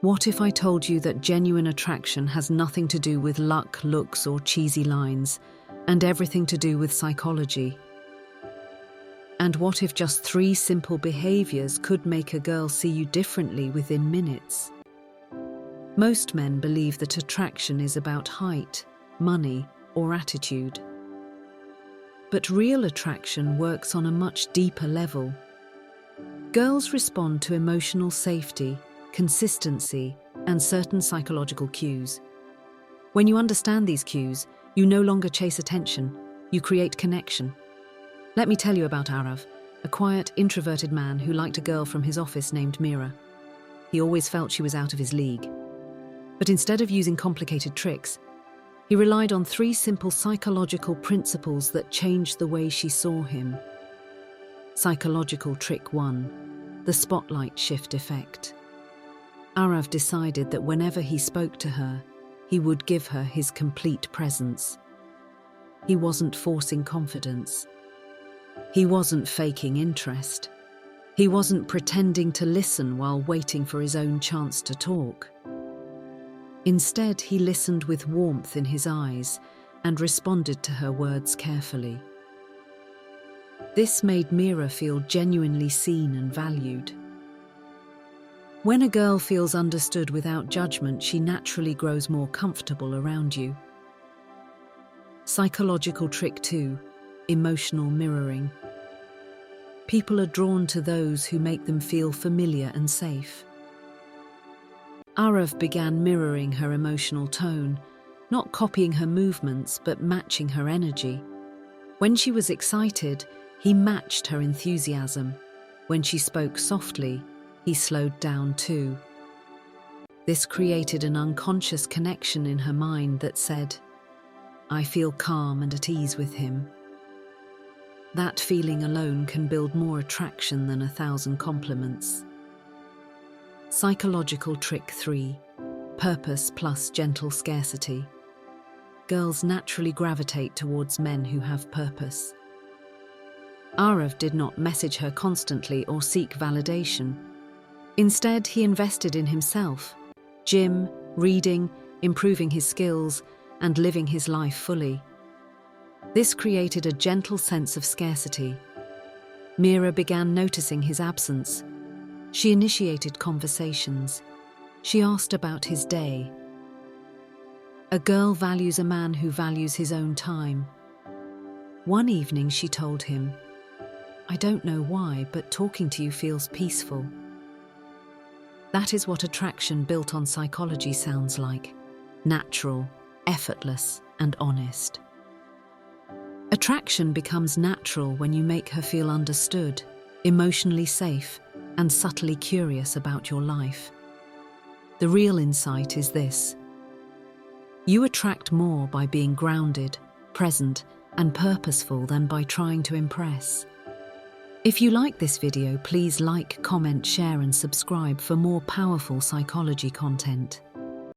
What if I told you that genuine attraction has nothing to do with luck, looks, or cheesy lines, and everything to do with psychology? And what if just 3 simple behaviors could make a girl see you differently within minutes? Most men believe that attraction is about height, money, or attitude. But real attraction works on a much deeper level. Girls respond to emotional safety, consistency, and certain psychological cues. When you understand these cues, you no longer chase attention, you create connection. Let me tell you about Arav, a quiet, introverted man who liked a girl from his office named Mira. He always felt she was out of his league. But instead of using complicated tricks, he relied on 3 simple psychological principles that changed the way she saw him. Psychological trick 1, the spotlight shift effect. Arav decided that whenever he spoke to her, he would give her his complete presence. He wasn't forcing confidence. He wasn't faking interest. He wasn't pretending to listen while waiting for his own chance to talk. Instead, he listened with warmth in his eyes and responded to her words carefully. This made Mira feel genuinely seen and valued. When a girl feels understood without judgment, she naturally grows more comfortable around you. Psychological trick 2, emotional mirroring. People are drawn to those who make them feel familiar and safe. Arav began mirroring her emotional tone, not copying her movements but matching her energy. When she was excited, he matched her enthusiasm. When she spoke softly, he slowed down too. This created an unconscious connection in her mind that said, "I feel calm and at ease with him." That feeling alone can build more attraction than 1,000 compliments. Psychological trick 3, purpose plus gentle scarcity. Girls naturally gravitate towards men who have purpose. Arav did not message her constantly or seek validation. Instead, he invested in himself, gym, reading, improving his skills, and living his life fully. This created a gentle sense of scarcity. Mira began noticing his absence. She initiated conversations. She asked about his day. A girl values a man who values his own time. One evening she told him, "I don't know why, but talking to you feels peaceful." That is what attraction built on psychology sounds like: natural, effortless, and honest. Attraction becomes natural when you make her feel understood, emotionally safe, and subtly curious about your life. The real insight is this: you attract more by being grounded, present, and purposeful than by trying to impress. If you like this video, please like, comment, share, and subscribe for more powerful psychology content.